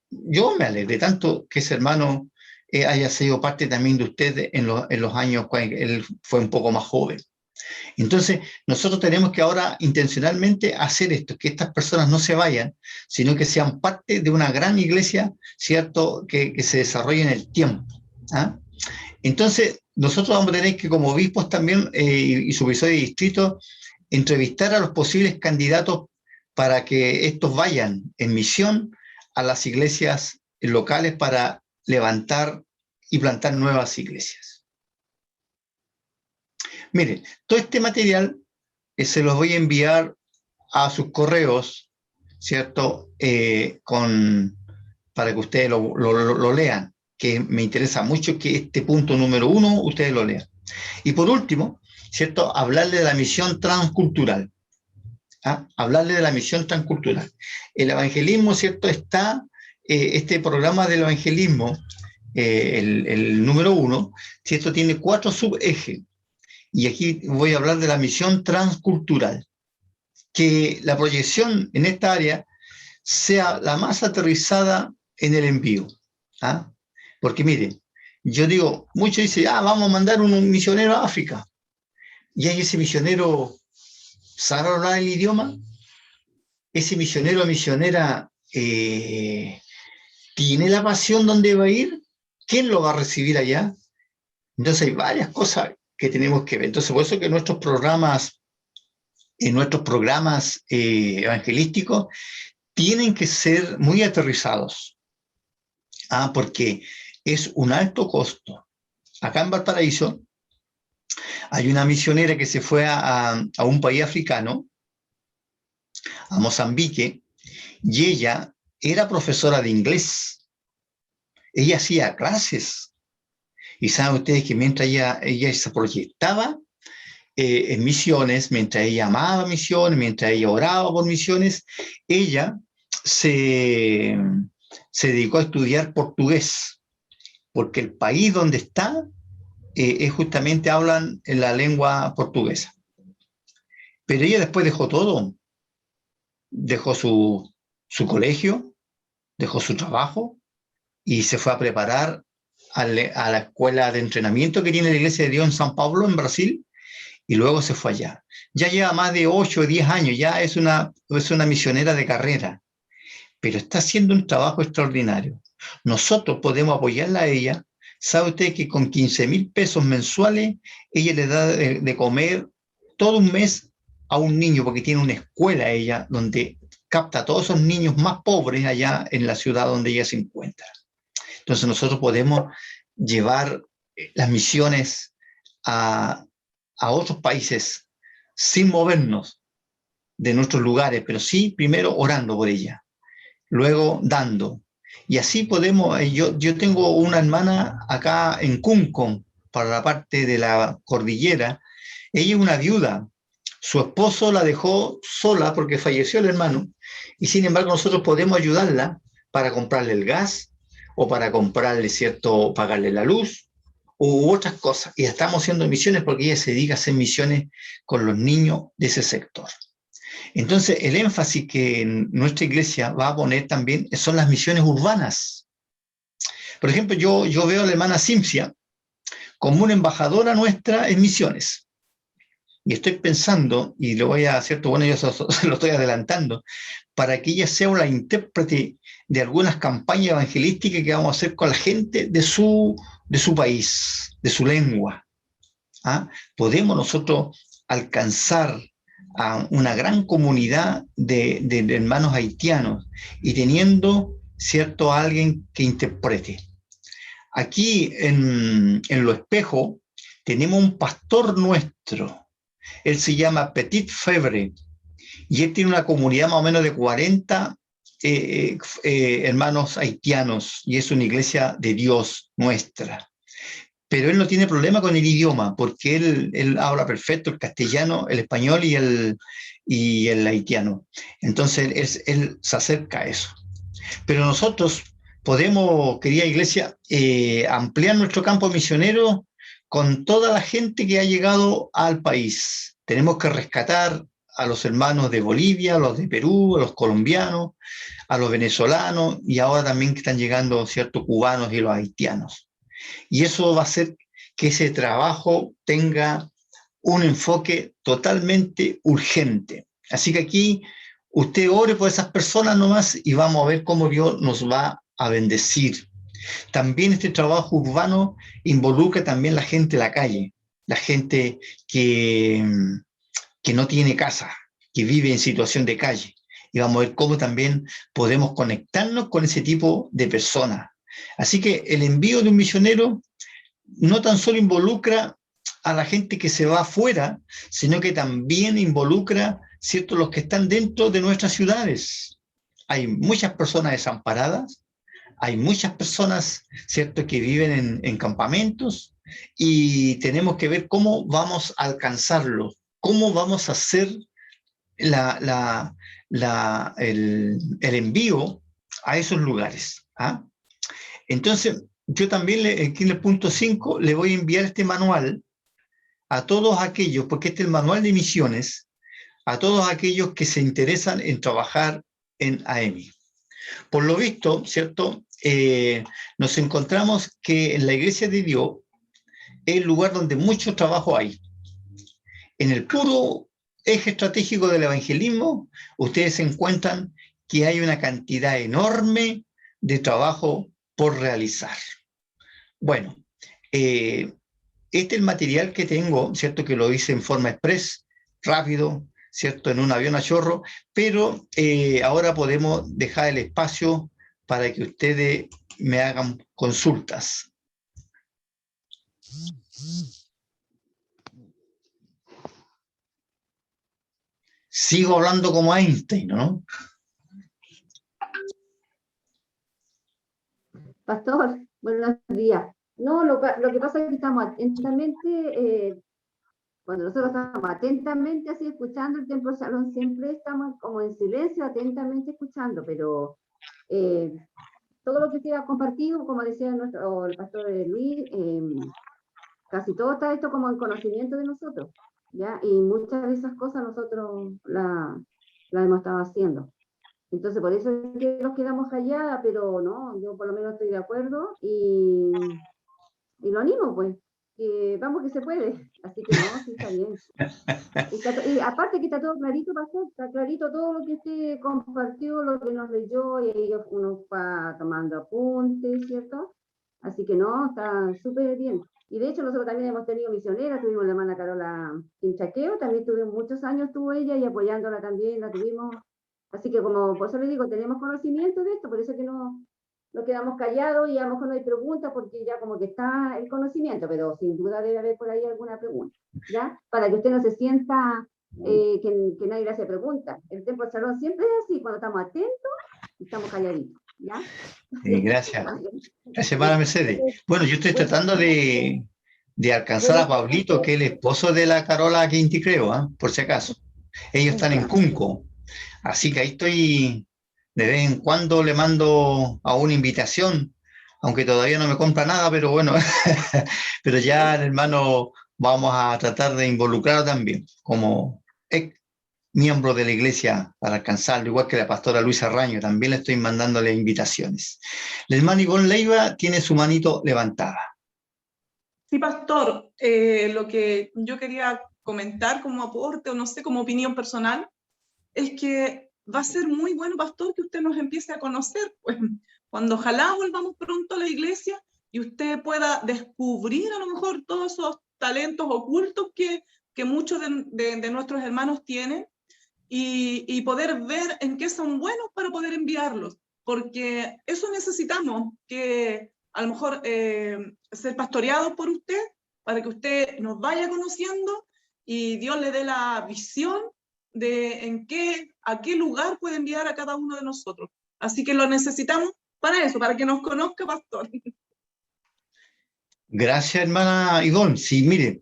Yo me alegré tanto que ese hermano haya sido parte también de usted en los años cuando él fue un poco más joven. Entonces, nosotros tenemos que ahora intencionalmente hacer esto, que estas personas no se vayan, sino que sean parte de una gran iglesia, ¿cierto?, que se desarrolle en el tiempo. ¿Ah? Entonces, nosotros vamos a tener que, como obispos también y supervisores de distrito, entrevistar a los posibles candidatos para que estos vayan en misión a las iglesias locales para levantar y plantar nuevas iglesias. Miren, todo este material se los voy a enviar a sus correos ¿cierto? Para que ustedes lo lean, que me interesa mucho que este punto número 1 ustedes lo lean. Y por último, ¿cierto? Hablarle de la misión transcultural. ¿Ah? Hablarle de la misión transcultural. El evangelismo, ¿cierto? Está, este programa del evangelismo, el número 1, ¿cierto? Tiene 4 subejes. Y aquí voy a hablar de la misión transcultural. Que la proyección en esta área sea la más aterrizada en el envío. ¿Ah? Porque miren, yo digo, muchos dicen, vamos a mandar un misionero a África. Y ahí ese misionero sabe hablar el idioma, ese misionero o misionera tiene la pasión donde va a ir, ¿quién lo va a recibir allá? Entonces hay varias cosas que tenemos que ver. Entonces por eso que nuestros programas evangelísticos tienen que ser muy aterrizados, porque es un alto costo. Acá en Valparaíso hay una misionera que se fue a un país africano, a Mozambique, y ella era profesora de inglés. Ella hacía clases. Y saben ustedes que mientras ella se proyectaba en misiones, mientras ella amaba misiones, mientras ella oraba por misiones, ella se dedicó a estudiar portugués, porque el país donde está es justamente hablan en la lengua portuguesa. Pero ella después dejó todo, dejó su colegio, dejó su trabajo y se fue a preparar a la escuela de entrenamiento que tiene la Iglesia de Dios en San Pablo, en Brasil, y luego se fue allá. Ya lleva más de 8 o 10 años, ya es una misionera de carrera, pero está haciendo un trabajo extraordinario. Nosotros podemos apoyarla a ella. ¿Sabe usted que con 15,000 pesos mensuales ella le da de comer todo un mes a un niño, porque tiene una escuela ella donde capta a todos esos niños más pobres allá en la ciudad donde ella se encuentra? Entonces nosotros podemos llevar las misiones a otros países sin movernos de nuestros lugares, pero sí primero orando por ella, luego dando. Y así podemos, yo tengo una hermana acá en Cuncón, para la parte de la cordillera. Ella es una viuda, su esposo la dejó sola porque falleció el hermano, y sin embargo nosotros podemos ayudarla para comprarle el gas, o para comprarle, ¿cierto?, pagarle la luz, u otras cosas. Y estamos haciendo misiones porque ella se dedica a hacer misiones con los niños de ese sector. Entonces, el énfasis que nuestra iglesia va a poner también son las misiones urbanas. Por ejemplo, yo veo a la hermana Cimcia como una embajadora nuestra en misiones. Y estoy pensando, y lo voy a, ¿cierto? Bueno, yo se lo estoy adelantando, para que ella sea la intérprete de algunas campañas evangelísticas que vamos a hacer con la gente de su país, de su lengua. Podemos nosotros alcanzar a una gran comunidad de hermanos haitianos y teniendo, ¿cierto?, a alguien que interprete. Aquí en Lo Espejo tenemos un pastor nuestro. Él se llama Petit Febre y él tiene una comunidad más o menos de 40 hermanos haitianos, y es una iglesia de Dios nuestra. Pero él no tiene problema con el idioma, porque él habla perfecto el castellano, el español y el haitiano. Entonces él se acerca a eso. Pero nosotros podemos, querida iglesia, ampliar nuestro campo misionero con toda la gente que ha llegado al país. Tenemos que rescatar a los hermanos de Bolivia, a los de Perú, a los colombianos, a los venezolanos, y ahora también que están llegando ciertos cubanos y los haitianos. Y eso va a hacer que ese trabajo tenga un enfoque totalmente urgente. Así que aquí usted ore por esas personas nomás y vamos a ver cómo Dios nos va a bendecir. También este trabajo urbano involucra también la gente de la calle, la gente que no tiene casa, que vive en situación de calle. Y vamos a ver cómo también podemos conectarnos con ese tipo de personas. Así que el envío de un misionero no tan solo involucra a la gente que se va afuera, sino que también involucra, ¿cierto?, los que están dentro de nuestras ciudades. hay muchas personas desamparadas, hay muchas personas, ¿cierto?, que viven en campamentos, y tenemos que ver cómo vamos a alcanzarlo, cómo vamos a hacer el envío a esos lugares. ¿Ah? Entonces, yo también, aquí en el punto 5, le voy a enviar este manual a todos aquellos, porque este es el manual de misiones, a todos aquellos que se interesan en trabajar en AEMI. Por lo visto, ¿cierto? Nos encontramos que en la Iglesia de Dios es el lugar donde mucho trabajo hay. En el puro eje estratégico del evangelismo, ustedes encuentran que hay una cantidad enorme de trabajo por realizar. Bueno, este es el material que tengo, ¿cierto? Que lo hice en forma express, rápido, ¿cierto? En un avión a chorro, pero ahora podemos dejar el espacio para que ustedes me hagan consultas. Sigo hablando como Einstein, ¿no? Pastor, buenos días. No, lo que pasa es que estamos atentamente, cuando nosotros estamos atentamente así escuchando el Templo Salón, siempre estamos como en silencio, atentamente escuchando, pero todo lo que usted ha compartido, como decía el pastor Luis, casi todo está esto como en conocimiento de nosotros, ¿ya? Y muchas de esas cosas nosotros las hemos estado haciendo. Entonces, por eso es que nos quedamos calladas, pero no, yo por lo menos estoy de acuerdo y lo animo, pues, que vamos que se puede. Así que no, sí está bien. Y aparte que está todo clarito, pastor, está clarito todo lo que usted compartió, lo que nos leyó, y ahí uno va tomando apuntes, ¿cierto? Así que no, está súper bien. Y de hecho nosotros también hemos tenido misioneras, tuvimos la hermana Carola Quinchaqueo, también tuvimos muchos años, tuvo ella, y apoyándola también la tuvimos. Así que como, por eso le digo, tenemos conocimiento de esto, por eso es que no quedamos callados y a lo mejor no hay preguntas porque ya como que está el conocimiento, pero sin duda debe haber por ahí alguna pregunta, ¿ya? Para que usted no se sienta que nadie le hace preguntas. El Templo del Salón siempre es así, cuando estamos atentos y estamos calladitos, ¿ya? Gracias. Gracias, hermana Mercedes. Bueno, yo estoy tratando de alcanzar a Pablito, que es el esposo de la Carola Quinti, creo, ¿eh? Por si acaso. Ellos están en Cunco. Así que ahí estoy, de vez en cuando le mando a una invitación, aunque todavía no me compra nada, pero bueno, pero ya, hermano, vamos a tratar de involucrarlo también, como miembro de la iglesia, para alcanzarlo, igual que la pastora Luisa Raño, también le estoy mandándole invitaciones. La hermana Ivonne Leiva tiene su manito levantada. Sí, pastor, lo que yo quería comentar como aporte, o no sé, como opinión personal, es que va a ser muy bueno, pastor, que usted nos empiece a conocer, pues cuando ojalá volvamos pronto a la iglesia y usted pueda descubrir a lo mejor todos esos talentos ocultos que muchos de nuestros hermanos tienen, y poder ver en qué son buenos para poder enviarlos, porque eso necesitamos, que a lo mejor ser pastoreados por usted, para que usted nos vaya conociendo y Dios le dé la visión de a qué lugar puede enviar a cada uno de nosotros. Así que lo necesitamos para eso, para que nos conozca, pastor. Gracias, hermana Ivonne. Sí, mire,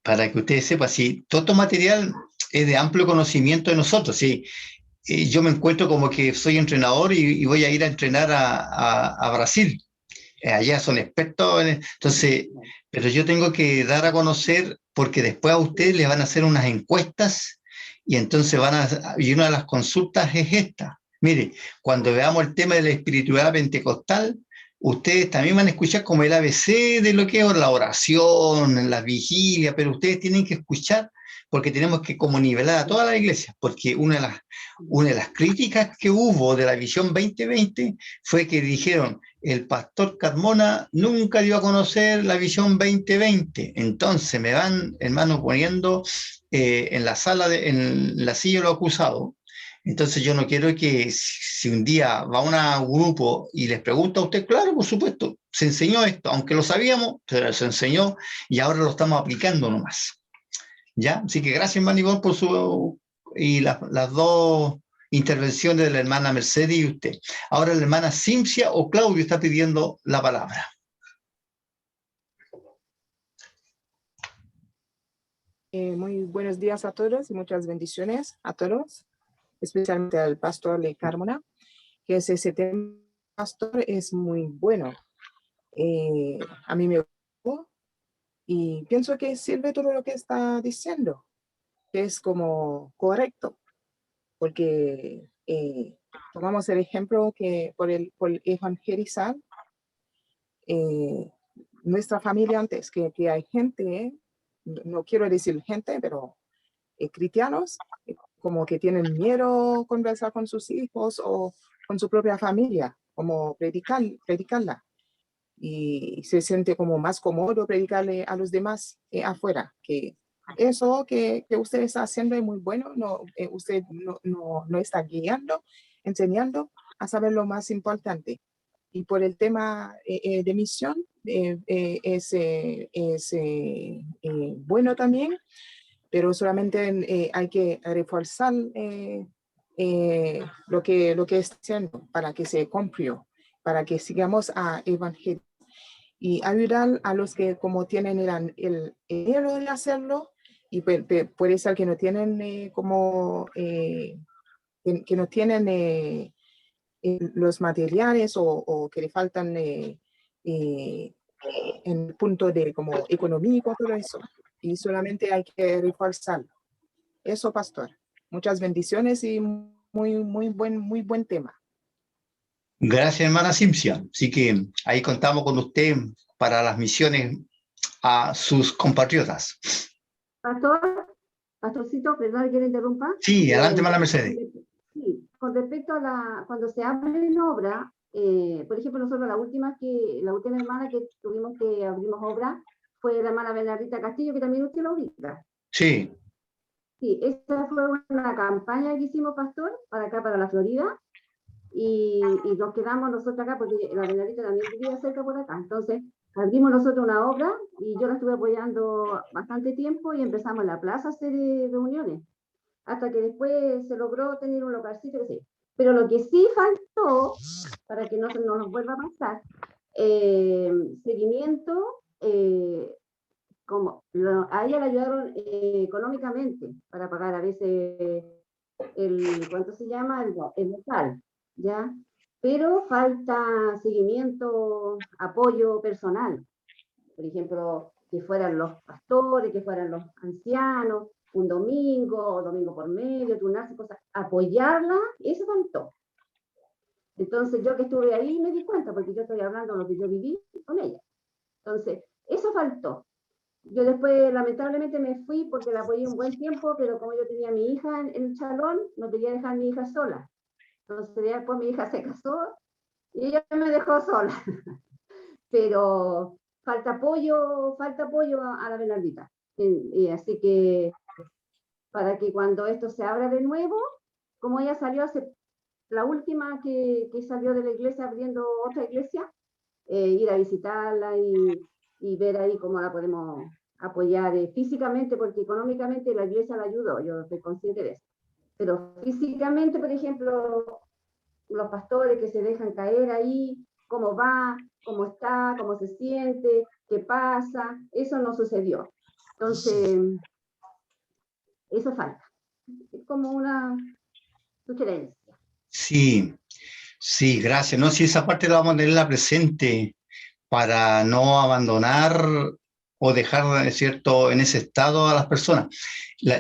para que ustedes sepan, sí, todo este material es de amplio conocimiento de nosotros, sí. Yo me encuentro como que soy entrenador y voy a ir a entrenar a Brasil. Allá son expertos, entonces, pero yo tengo que dar a conocer, porque después a ustedes les van a hacer unas encuestas y entonces y una de las consultas es esta. Mire, cuando veamos el tema de la espiritualidad pentecostal, ustedes también van a escuchar como el ABC de lo que es la oración, la vigilia, pero ustedes tienen que escuchar, porque tenemos que como nivelar a toda la iglesia, porque una de las críticas que hubo de la visión 2020 fue que dijeron, el pastor Carmona nunca dio a conocer la visión 2020, entonces me van, hermano, poniendo en la en la silla de los acusados. Entonces yo no quiero que si un día va un grupo y les pregunta a usted, claro, por supuesto, se enseñó esto, aunque lo sabíamos, se enseñó y ahora lo estamos aplicando nomás. ¿Ya? Así que gracias, hermano Ivonne, por y las dos intervenciones de la hermana Mercedes y usted. Ahora la hermana Cincia o Claudio está pidiendo la palabra. Muy buenos días a todos y muchas bendiciones a todos, especialmente al pastor de Carmona, que ese tema, pastor, es muy bueno. A mí me gustó y pienso que sirve todo lo que está diciendo, que es como correcto, porque tomamos el ejemplo que por evangelizar nuestra familia antes, que hay gente, no quiero decir gente, pero cristianos, como que tienen miedo conversar con sus hijos o con su propia familia, como predicarla. Y se siente como más cómodo predicarle a los demás afuera, que eso que usted está haciendo es muy bueno, no, usted no está guiando, enseñando a saber lo más importante. Y por el tema de misión, es bueno también, pero solamente hay que reforzar lo que está haciendo para que se cumpla, para que sigamos a evangelizar y ayudar a los que como tienen el dinero de hacerlo y puede ser que no tienen que no tienen los materiales o que le faltan en el punto de como económico, todo eso. Y solamente hay que reforzarlo. Eso, pastor. Muchas bendiciones y muy buen tema. Gracias, hermana Cincia. Así que ahí contamos con usted para las misiones a sus compatriotas. Pastorcito, perdón que le interrumpa. Sí, adelante, hermana Mercedes. Sí, con respecto a cuando se abren obras, por ejemplo, nosotros la última hermana que tuvimos que abrimos obra fue la hermana Bernardita Castillo, que también usted lo ubica. Sí. Sí, esta fue una campaña que hicimos, pastor, para acá, para la Florida, y nos quedamos nosotros acá, porque la Bernardita también vivía cerca por acá. Entonces, abrimos nosotros una obra, y yo la estuve apoyando bastante tiempo, y empezamos en la plaza a hacer reuniones, hasta que después se logró tener un localcito, que sí. Pero lo que sí faltó, para que no nos vuelva a pasar, seguimiento, como a ella le ayudaron económicamente para pagar a veces ¿cuánto se llama? El local, ¿ya? Pero falta seguimiento, apoyo personal. Por ejemplo, que fueran los pastores, que fueran los ancianos, un domingo por medio, turnarse, cosas, apoyarla, eso faltó. Entonces yo que estuve ahí me di cuenta, porque yo estoy hablando de lo que yo viví con ella. Entonces, eso faltó. Yo después, lamentablemente, me fui porque la apoyé un buen tiempo, pero como yo tenía a mi hija en el salón, no quería dejar a mi hija sola. Entonces, después mi hija se casó y ella me dejó sola. Pero falta apoyo a la Bernardita. Y así que, para que cuando esto se abra de nuevo, como ella salió la última que salió de la iglesia abriendo otra iglesia, ir a visitarla y ver ahí cómo la podemos apoyar físicamente, porque económicamente la iglesia la ayudó, yo estoy consciente de eso. Pero físicamente, por ejemplo, los pastores que se dejan caer ahí, cómo va, cómo está, cómo se siente, qué pasa, eso no sucedió. Entonces, eso falta. Es como una sugerencia. Sí, sí, gracias. No, si esa parte la vamos a tenerla presente para no abandonar o dejar, ¿cierto?, en ese estado a las personas.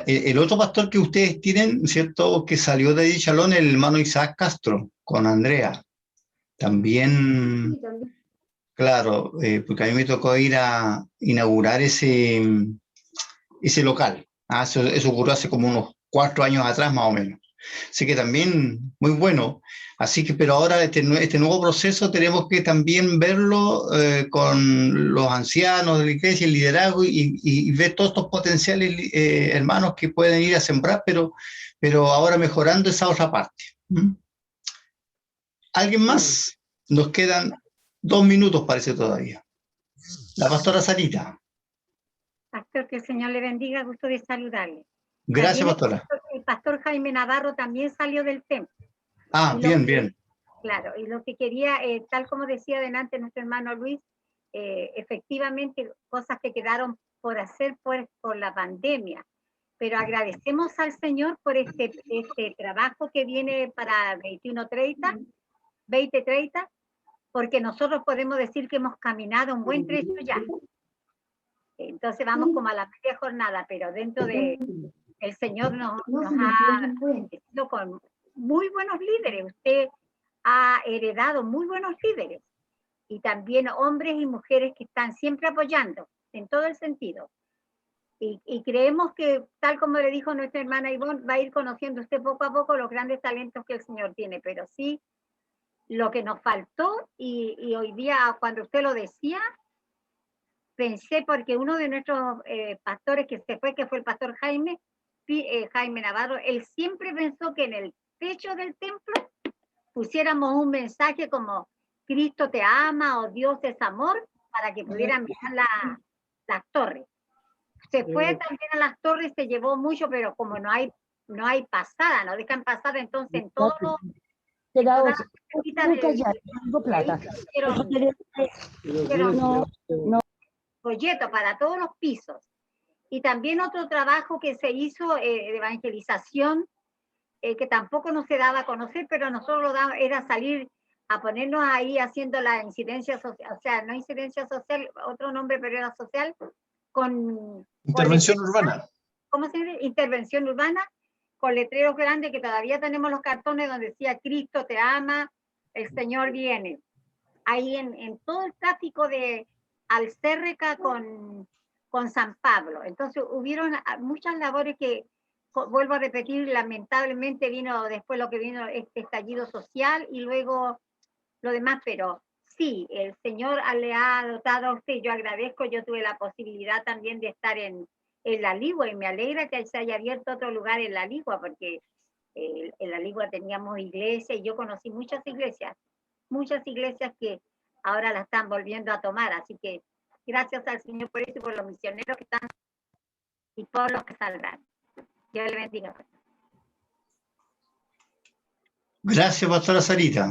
El otro pastor que ustedes tienen, ¿cierto?, que salió de Chalón, el hermano Isaac Castro, con Andrea. También, Sí, también. claro, porque a mí me tocó ir a inaugurar ese local. Eso ocurrió hace como unos 4 años atrás, más o menos. Así que también muy bueno. Así que, pero ahora este nuevo proceso tenemos que también verlo con los ancianos de la iglesia, el liderazgo y ver todos estos potenciales hermanos que pueden ir a sembrar, pero ahora mejorando esa otra parte. ¿Alguien más? Nos quedan 2 minutos, parece todavía. La pastora Sarita. Pastor, que el Señor le bendiga, gusto de saludarle. Gracias, También pastora. el pastor Jaime Navarro también salió del templo. Ah, Y bien, bien. Claro, y lo que quería, tal como decía adelante nuestro hermano Luis, efectivamente cosas que quedaron por hacer por la pandemia, pero agradecemos al Señor por este trabajo que viene para 2030, porque nosotros podemos decir que hemos caminado un buen trecho ya. Entonces vamos como a la media jornada, pero dentro de el Señor nos ha bendecido con muy buenos líderes. Usted ha heredado muy buenos líderes y también hombres y mujeres que están siempre apoyando en todo el sentido. Y creemos que, tal como le dijo nuestra hermana Ivonne, va a ir conociendo usted poco a poco los grandes talentos que el Señor tiene, pero sí, lo que nos faltó, y hoy día cuando usted lo decía, pensé porque uno de nuestros pastores que se fue, que fue el pastor Jaime Navarro, él siempre pensó que en el techo del templo pusiéramos un mensaje como Cristo te ama o Dios es amor, para que pudieran mirar las torres. Se fue también a las torres, se llevó mucho, pero como no hay pasada, no dejan pasar, entonces en todos los... folletos para todos los pisos. Y también otro trabajo que se hizo de evangelización, que tampoco no se daba a conocer, pero nosotros lo dábamos, era salir a ponernos ahí haciendo la incidencia social, o sea, no incidencia social, otro nombre, pero era social, con... Intervención urbana. ¿Cómo se dice? Intervención urbana, con letreros grandes, que todavía tenemos los cartones donde decía Cristo te ama, el Señor viene. Ahí en todo el tráfico de Alcérreca con San Pablo. Entonces hubieron muchas labores que, vuelvo a repetir, lamentablemente vino después lo que vino este estallido social y luego lo demás, pero sí, el Señor le ha dotado a usted, yo agradezco, yo tuve la posibilidad también de estar en La Ligua y me alegra que se haya abierto otro lugar en La Ligua, porque en La Ligua teníamos iglesia y yo conocí muchas iglesias que ahora la están volviendo a tomar, así que gracias al Señor por eso y por los misioneros que están y por los que saldrán. Dios le bendiga. Gracias, pastora Sarita.